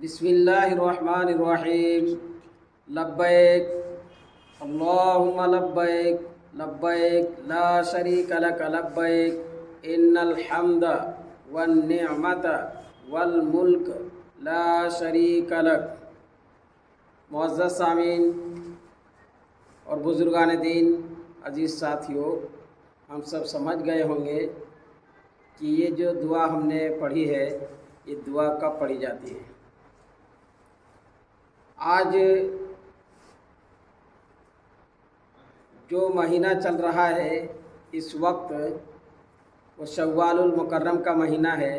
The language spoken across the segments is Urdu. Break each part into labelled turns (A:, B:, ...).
A: بسم اللہ الرحمن الرحیم لبیک اللہم لبیک لبیک لا شریک لک لبیک ان الحمد والنعمت والملک لا شریک لک۔ معزز سامعین اور بزرگان دین، عزیز ساتھیوں، ہم سب سمجھ گئے ہوں گے کہ یہ جو دعا ہم نے پڑھی ہے یہ دعا کب پڑھی جاتی ہے۔ آج جو مہینہ چل رہا ہے اس وقت وہ شوال المکرم کا مہینہ ہے۔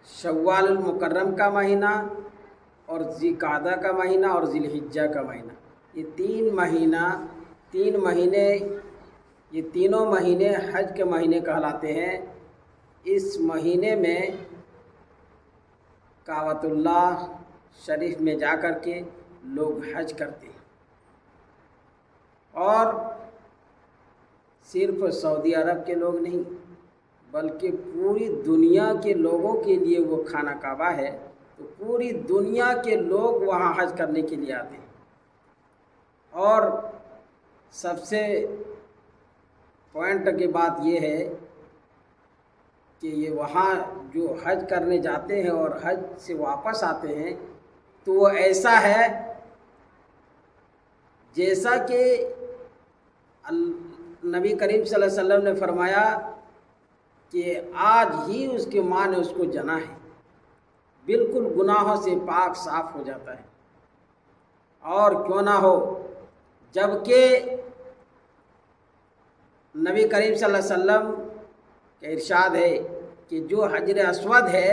A: شوال المکرم کا مہینہ اور ذی القعدہ کا مہینہ اور ذی الحجہ کا مہینہ، یہ تینوں مہینے حج کے مہینے کہلاتے ہیں۔ اس مہینے میں کعبۃ اللہ شریف میں جا کر کے لوگ حج کرتے ہیں، اور صرف سعودی عرب کے لوگ نہیں بلکہ پوری دنیا کے لوگوں کے لیے وہ خانہ کعبہ ہے، تو پوری دنیا کے لوگ وہاں حج کرنے کے لیے آتے ہیں۔ اور سب سے پوائنٹ کی بات یہ ہے کہ یہ وہاں جو حج کرنے جاتے ہیں اور حج سے واپس آتے ہیں تو وہ ایسا ہے جیسا کہ نبی کریم صلی اللہ علیہ وسلم نے فرمایا کہ آج ہی اس کی ماں نے اس کو جنا ہے، بالکل گناہوں سے پاک صاف ہو جاتا ہے۔ اور کیوں نہ ہو، جبکہ نبی کریم صلی اللہ علیہ وسلم کا ارشاد ہے کہ جو حجر اسود ہے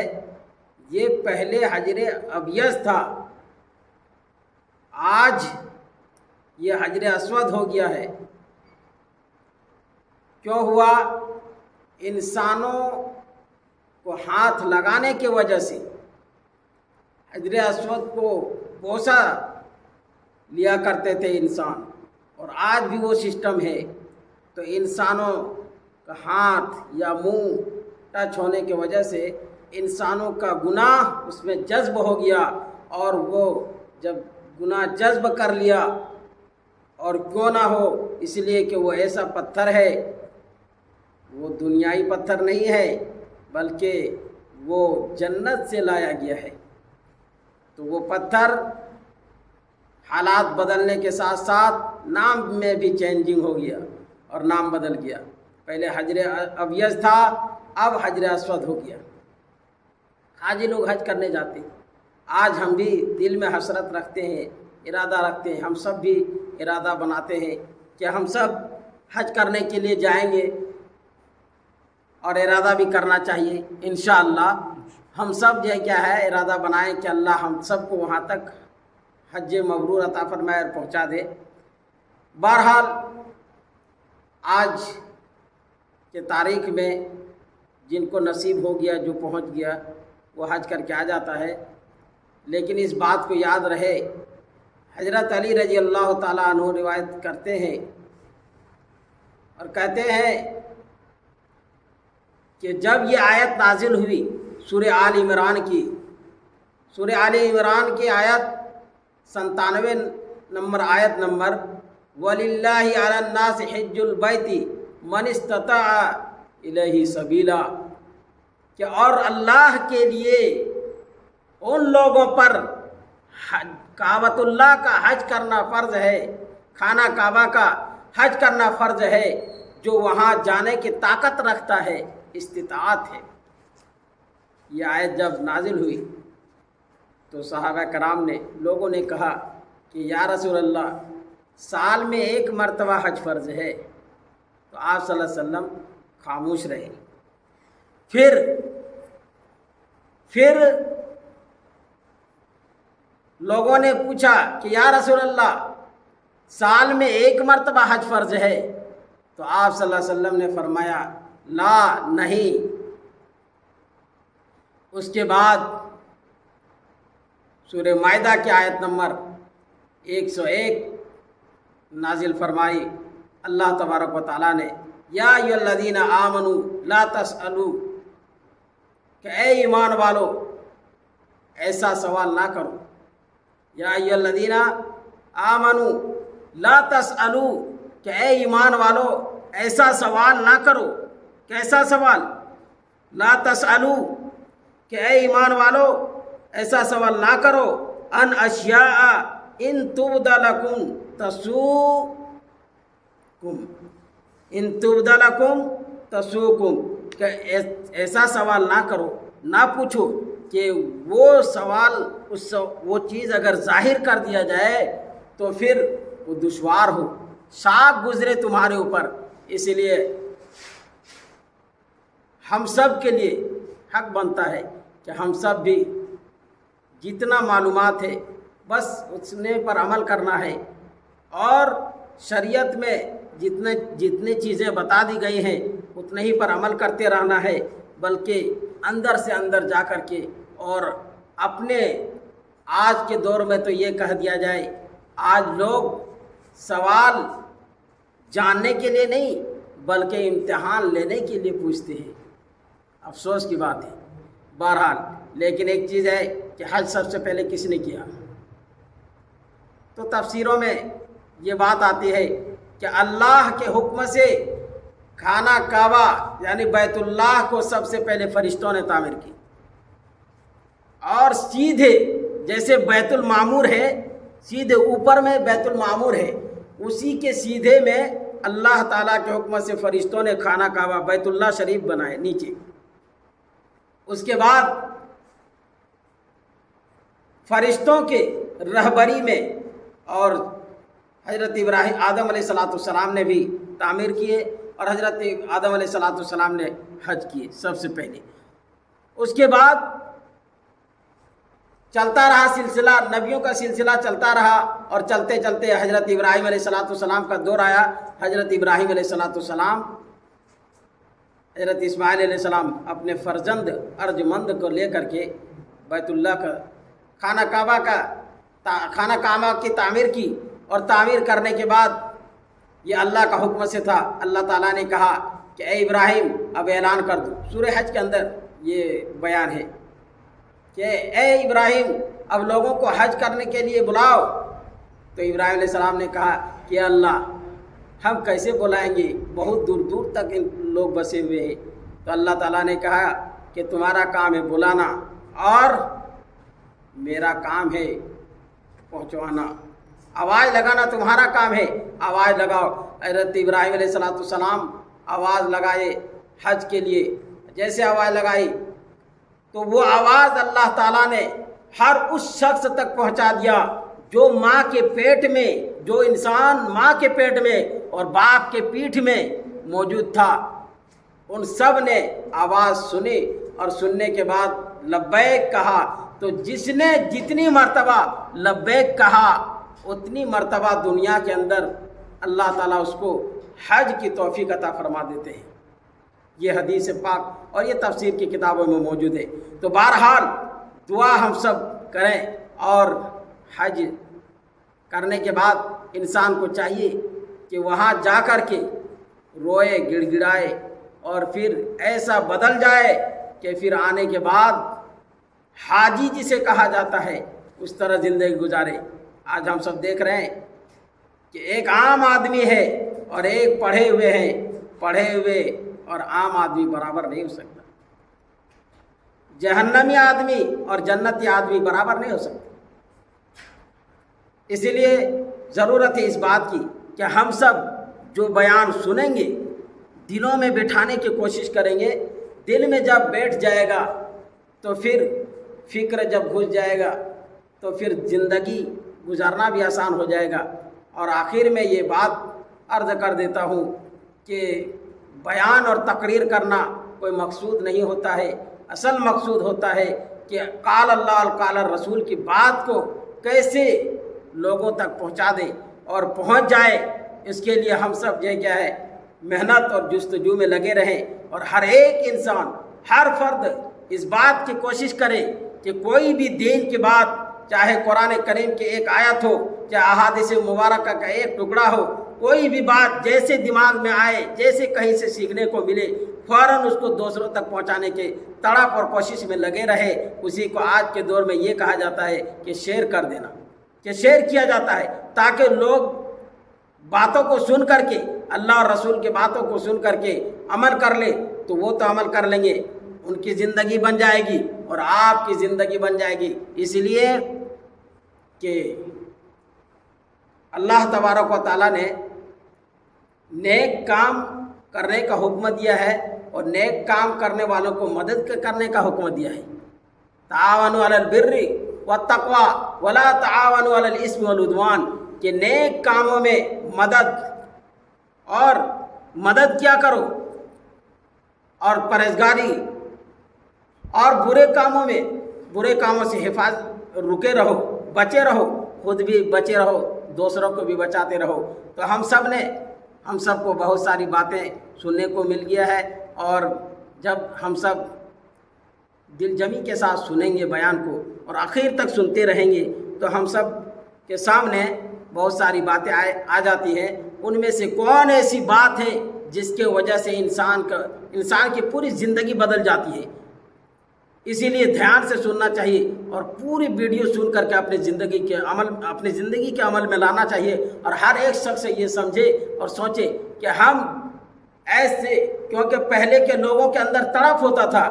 A: یہ پہلے حجر ابیض تھا، آج یہ حجر اسود ہو گیا ہے۔ کیوں ہوا؟ انسانوں کو ہاتھ لگانے کی وجہ سے حجر اسود کو بوسہ لیا کرتے تھے انسان، اور آج بھی وہ سسٹم ہے۔ تو انسانوں کا ہاتھ یا منہ ٹچ ہونے کی وجہ سے انسانوں کا گناہ اس میں جذب ہو گیا، اور وہ جب گناہ جذب کر لیا، اور کیوں نہ ہو اس لیے کہ وہ ایسا پتھر ہے، وہ دنیائی پتھر نہیں ہے بلکہ وہ جنت سے لایا گیا ہے، تو وہ پتھر حالات بدلنے کے ساتھ ساتھ نام میں بھی چینجنگ ہو گیا اور نام بدل گیا۔ پہلے حجر ابیض تھا، اب حجر اسود ہو گیا۔ آج ہی لوگ حج کرنے جاتے ہیں۔ آج ہم بھی دل میں حسرت رکھتے ہیں، ارادہ رکھتے ہیں، ہم سب بھی ارادہ بناتے ہیں کہ ہم سب حج کرنے کے لیے جائیں گے، اور ارادہ بھی کرنا چاہیے۔ انشاءاللہ ہم سب جو کیا ہے ارادہ بنائیں کہ اللہ ہم سب کو وہاں تک حج مبرور عطا فرمائے اور پہنچا دے۔ بہرحال آج کے تاریخ میں جن کو نصیب ہو گیا، جو پہنچ گیا، وہ حج کر کے آ جاتا ہے۔ لیکن اس بات کو یاد رہے، حضرت علی رضی اللہ تعالیٰ عنہ روایت کرتے ہیں اور کہتے ہیں کہ جب یہ آیت نازل ہوئی سورہ آل عمران کی، سورہ آل عمران کی آیت 97 نمبر آیت نمبر وَلِلَّهِ عَلَى النَّاسِ حِجُّ الْبَيْتِ مَنِ اسْتَطَاعَ إِلَيْهِ سَبِيلًا، کہ اور اللہ کے لیے ان لوگوں پر کعبۃ اللہ کا حج کرنا فرض ہے، خانہ کعبہ کا حج کرنا فرض ہے، جو وہاں جانے کی طاقت رکھتا ہے، استطاعت ہے۔ یہ آیت جب نازل ہوئی تو صحابہ کرام نے، لوگوں نے کہا کہ یا رسول اللہ، سال میں ایک مرتبہ حج فرض ہے، تو آپ صلی اللہ علیہ وسلم خاموش رہے۔ پھر لوگوں نے پوچھا کہ یا رسول اللہ، سال میں ایک مرتبہ حج فرض ہے، تو آپ صلی اللہ علیہ وسلم نے فرمایا لا، نہیں۔ اس کے بعد سورہ مائدہ کی آیت نمبر 101 نازل فرمائی۔ اللہ تبارک و تعالیٰ نے یا ایھا الذین آمنوا لا تسألوا، کہ اے ایمان والو ایسا سوال نہ کرو. یا ایھا آمنو لا تسألو کہ اے ایمان والو ایسا سوال نہ کرو. کیسا سوال؟ لا تسألو کہ اے ایمان والو ایسا سوال نہ کرو. ان اشیاء ان تبد لکم تسوکم، ان تبد لکم تسوکم، کہ ایسا سوال نہ کرو، نہ پوچھو کہ وہ سوال وہ چیز اگر ظاہر کر دیا جائے تو پھر وہ دشوار ہو، شاق گزرے تمہارے اوپر. اس لیے ہم سب کے لیے حق بنتا ہے کہ ہم سب بھی جتنا معلومات ہے بس اتنے پر عمل کرنا ہے، اور شریعت میں جتنے چیزیں بتا دی گئی ہیں اتنے ہی پر عمل کرتے رہنا ہے، بلکہ اندر سے اندر جا کر کے. اور اپنے آج کے دور میں تو یہ کہہ دیا جائے، آج لوگ سوال جاننے کے لیے نہیں بلکہ امتحان لینے کے لیے پوچھتے ہیں. افسوس کی بات ہے. بہرحال لیکن ایک چیز ہے کہ حج سب سے پہلے کس نے کیا؟ تو تفسیروں میں یہ بات آتی ہے کہ اللہ کے حکم سے خانہ کعبہ یعنی بیت اللہ کو سب سے پہلے فرشتوں نے تعمیر کی، اور سیدھے جیسے بیت المعمور ہے سیدھے اوپر میں بیت المعمور ہے، اسی کے سیدھے میں اللہ تعالیٰ کے حکم سے فرشتوں نے خانہ کعبہ بیت اللہ شریف بنائے نیچے. اس کے بعد فرشتوں کے رہبری میں اور حضرت ابراہیم آدم علیہ السلام نے بھی تعمیر کیے، اور حضرت آدم علیہ السلام نے حج کیے سب سے پہلے. اس کے بعد چلتا رہا سلسلہ، نبیوں کا سلسلہ چلتا رہا، اور چلتے چلتے حضرت ابراہیم علیہ السلام کا دور آیا. حضرت ابراہیم علیہ السلام حضرت اسماعیل علیہ السلام اپنے فرزند ارجمند کو لے کر کے بیت اللہ کا خانہ کعبہ کی تعمیر کی، اور تعمیر کرنے کے بعد یہ اللہ کا حکم سے تھا. اللہ تعالیٰ نے کہا کہ اے ابراہیم اب اعلان کر دو. سورہ حج کے اندر یہ بیان ہے کہ اے ابراہیم اب لوگوں کو حج کرنے کے لیے بلاؤ. تو ابراہیم علیہ السلام نے کہا کہ اللہ ہم کیسے بلائیں گے، بہت دور دور تک ان لوگ بسے ہوئے ہیں. تو اللہ تعالیٰ نے کہا کہ تمہارا کام ہے بلانا، اور میرا کام ہے پہنچوانا. آواز لگانا تمہارا کام ہے، آواز لگاؤ. حضرت ابراہیم علیہ السلام آواز لگائے حج کے لیے. جیسے آواز لگائی تو وہ آواز اللہ تعالیٰ نے ہر اس شخص تک پہنچا دیا جو ماں کے پیٹ میں، جو انسان ماں کے پیٹ میں اور باپ کے پیٹھ میں موجود تھا. ان سب نے آواز سنی، اور سننے کے بعد لبیک کہا. تو جس نے جتنی مرتبہ لبیک کہا اتنی مرتبہ دنیا کے اندر اللہ تعالیٰ اس کو حج کی توفیق عطا فرما دیتے ہیں. یہ حدیث پاک اور یہ تفسیر کی کتابوں میں موجود ہے. تو بہرحال دعا ہم سب کریں، اور حج کرنے کے بعد انسان کو چاہیے کہ وہاں جا کر کے روئے گڑ گڑائے، اور پھر ایسا بدل جائے کہ پھر آنے کے بعد حاجی جسے کہا جاتا ہے اس طرح زندگی گزارے. آج ہم سب دیکھ رہے ہیں کہ ایک عام آدمی ہے اور ایک پڑھے ہوئے ہیں. پڑھے ہوئے اور عام آدمی برابر نہیں ہو سکتا. جہنمی آدمی اور جنتی آدمی برابر نہیں ہو سکتے. اسی لیے ضرورت ہے اس بات کی کہ ہم سب جو بیان سنیں گے دلوں میں بٹھانے کی کوشش کریں گے. دل میں جب بیٹھ جائے گا تو پھر فکر جب گھس جائے گا تو پھر زندگی گزارنا بھی آسان ہو جائے گا. اور آخر میں یہ بات عرض کر دیتا ہوں کہ بیان اور تقریر کرنا کوئی مقصود نہیں ہوتا ہے. اصل مقصود ہوتا ہے کہ قال اللہ اور قال الرسول کی بات کو کیسے لوگوں تک پہنچا دیں اور پہنچ جائے. اس کے لیے ہم سب یہ کیا ہے محنت اور جستجو میں لگے رہیں، اور ہر ایک انسان ہر فرد اس بات کی کوشش کرے کہ کوئی بھی دین کی بات، چاہے قرآن کریم کی ایک آیت ہو، چاہے احادیث مبارکہ کا ایک ٹکڑا ہو، کوئی بھی بات جیسے دماغ میں آئے، جیسے کہیں سے سیکھنے کو ملے فوراً اس کو دوسروں تک پہنچانے کے تڑپ اور کوشش میں لگے رہے. اسی کو آج کے دور میں یہ کہا جاتا ہے کہ شیئر کر دینا، کہ شیئر کیا جاتا ہے تاکہ لوگ باتوں کو سن کر کے، اللہ اور رسول کے باتوں کو سن کر کے عمل کر لے. تو وہ تو عمل کر لیں گے، ان کی زندگی بن جائے گی اور آپ کی زندگی بن جائے گی. اس لیے کہ اللہ تبارک و تعالیٰ نے نیک کام کرنے کا حکم دیا ہے اور نیک کام کرنے والوں کو مدد کرنے کا حکم دیا ہے. تعاونوا علی البر والتقوی ولا تعاونوا علی الاثم والعدوان، کہ نیک کاموں میں مدد کیا کرو اور پرہیزگاری، اور برے کاموں سے رکے رہو، بچے رہو، خود بھی بچے رہو، دوسروں کو بھی بچاتے رہو. تو ہم سب کو بہت ساری باتیں سننے کو مل گیا ہے، اور جب ہم سب دل جمی کے ساتھ سنیں گے بیان کو اور آخر تک سنتے رہیں گے تو ہم سب کے سامنے بہت ساری باتیں آ جاتی ہیں. ان میں سے کون ایسی بات ہے جس کے وجہ سے انسان کی پوری زندگی بدل جاتی ہے. اسی لیے دھیان سے سننا چاہیے اور پوری ویڈیو سن کر کے اپنی زندگی کے عمل میں لانا چاہیے. اور ہر ایک شخص یہ سمجھے اور سوچے کہ ہم ایسے، کیونکہ پہلے کے لوگوں کے اندر تڑپ ہوتا تھا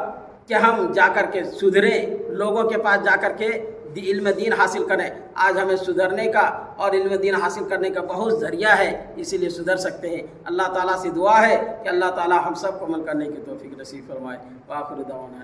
A: کہ ہم جا کر کے سدھریں، لوگوں کے پاس جا کر کے علم دین حاصل کریں. آج ہمیں سدھرنے کا اور علم دین حاصل کرنے کا بہت ذریعہ ہے، اسی لیے سدھر سکتے ہیں. اللہ تعالیٰ سے دعا ہے کہ اللہ تعالیٰ ہم سب کو عمل کرنے کی توفیق نصیب فرمائے. وآخر دعوانا